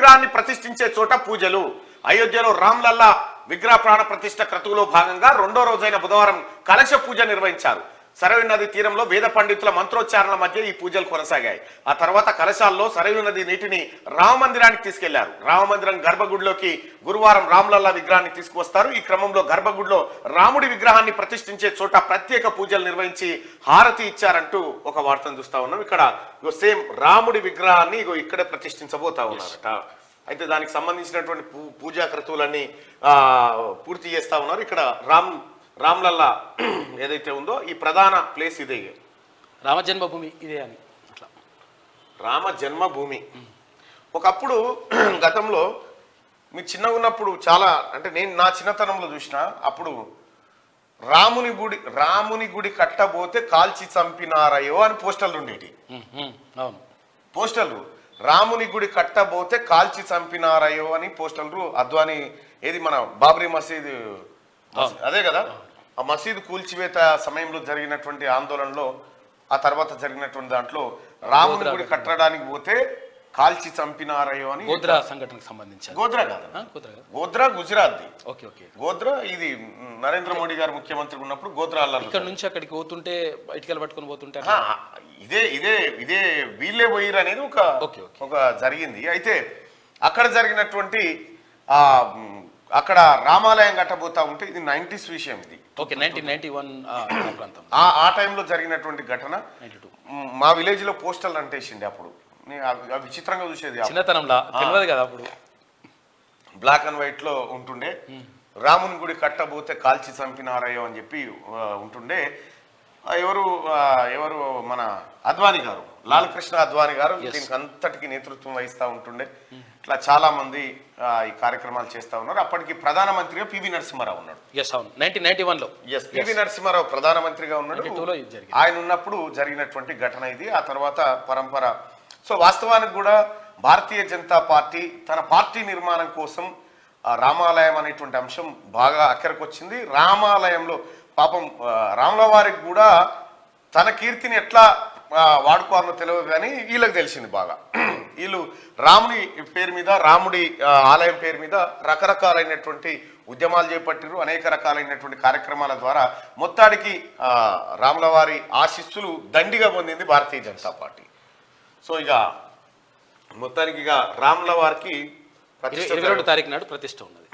విగ్రహాన్ని ప్రతిష్ఠించే చోట పూజలు. అయోధ్యలో రామ్లల్లా విగ్రహ ప్రాణ ప్రతిష్ఠ క్రతువులో భాగంగా రెండో రోజైన బుధవారం కలశ పూజ నిర్వహించారు. సరయూ నది తీరంలో వేద పండితుల మంత్రోచ్చారణల మధ్య ఈ పూజలు కొనసాగాయి. ఆ తర్వాత కలశాల్లో సరయూ నది నీటిని రామ మందిరానికి తీసుకెళ్లారు. రామ మందిరం గర్భగుడిలోకి గురువారం రామ్లల్లా విగ్రహాన్ని తీసుకువస్తారు. ఈ క్రమంలో గర్భగుడిలో రాముడి విగ్రహాన్ని ప్రతిష్ఠించే చోట ప్రత్యేక పూజలు నిర్వహించి హారతి ఇచ్చారంటూ ఒక వార్తను చూస్తా ఉన్నాం. ఇక్కడ సేమ్ రాముడి విగ్రహాన్ని ఇక్కడే ప్రతిష్ఠించబోతా ఉన్నారట. అయితే దానికి సంబంధించినటువంటి పూజా క్రతువులన్నీ పూర్తి చేస్తా ఉన్నారు. ఇక్కడ రామ్లల్లా ఏదైతే ఉందో ఈ ప్రధాన ప్లేస్ ఇదే, రామ జన్మభూమి ఇదే అని. అట్లా రామ జన్మభూమి. ఒకప్పుడు గతంలో మీరు చిన్నగా ఉన్నప్పుడు చాలా, అంటే నేను నా చిన్నతనంలో చూసిన అప్పుడు రాముని గుడి కట్టబోతే కాల్చి చంపినారయో అని పోస్టర్లు ఉండేటి. అవును, పోస్టర్లు రాముని గుడి కట్టబోతే కాల్చి చంపినారయో అని పోస్టర్లు. అద్వానీ ఏది మన బాబ్రీ మసీదు అదే కదా, ఆ మసీదు కూల్చివేత సమయంలో జరిగినటువంటి ఆందోళనలో ఆ తర్వాత జరిగినటువంటి దాంట్లో రాముని గుడి కట్టడానికి పోతే కాల్చి చంపినారయో అని. గోద్రా సంఘటనకు సంబంధించి. గోద్రా కాదు, గోద్రా గుజరాత్ది. గోద్రా ఇది నరేంద్ర మోడీ గారు ముఖ్యమంత్రి ఉన్నప్పుడు గోద్రా ఇక్కడ నుంచి అక్కడికి పోతుంటే ఇటుకలు పట్టుకొని పోతుంటే ఇదే ఇదే ఇదే వీళ్ళే పోయిరు అనేది ఒక జరిగింది. అయితే అక్కడ జరిగినటువంటి అక్కడ రామాలయం కట్టబోతా ఉంటే ఇది 90s విషయం. ఇది 1991 ఆ టైంలో జరిగినటువంటి ఘటన. మా విలేజ్ లో పోస్టల్ అంటేసిండే అప్పుడు. విచిత్రంగా చూసేది చిన్నతనంలో, తెలియదు కదా అప్పుడు. బ్లాక్ అండ్ వైట్ లో ఉంటుండే. రాముని గుడి కట్టబోతే కాల్చి చంపినారయ్యో అని చెప్పి ఉంటుండే. ఎవరు మన అద్వానీ గారు, లాల్ కృష్ణ అద్వానీ గారు దీనికి అంతటికి నేతృత్వం వహిస్తూ ఉంటుండే. ఇట్లా చాలా మంది ఈ కార్యక్రమాలు చేస్తా ఉన్నారు. అప్పటికి ప్రధానమంత్రిగా పివి నరసింహారావు ఉన్నాడు. 1991లో పివి నరసింహారావు ప్రధానమంత్రిగా ఉన్నాడు. ఆయన ఉన్నప్పుడు జరిగినటువంటి ఘటన ఇది. ఆ తర్వాత పరంపర. సో వాస్తవానికి కూడా భారతీయ జనతా పార్టీ తన పార్టీ నిర్మాణం కోసం రామాలయం అనేటువంటి అంశం బాగా అక్కరకొచ్చింది. రామాలయంలో పాపం రాముల వారికి కూడా తన కీర్తిని ఎట్లా వాడుకోవాలో తెలియదు, కానీ వీళ్ళకి తెలిసింది బాగా. వీళ్ళు రాముని పేరు మీద, రాముడి ఆలయం పేరు మీద రకరకాలైనటువంటి ఉద్యమాలు చేపట్టారు. అనేక రకాలైనటువంటి కార్యక్రమాల ద్వారా మొత్తానికి రాముల వారి ఆశీస్సులు దండిగా పొందింది భారతీయ జనతా పార్టీ. సో ఇక మొత్తానికి ఇక రాముల వారికి 22 తారీఖు నాడు ప్రతిష్ట ఉన్నది.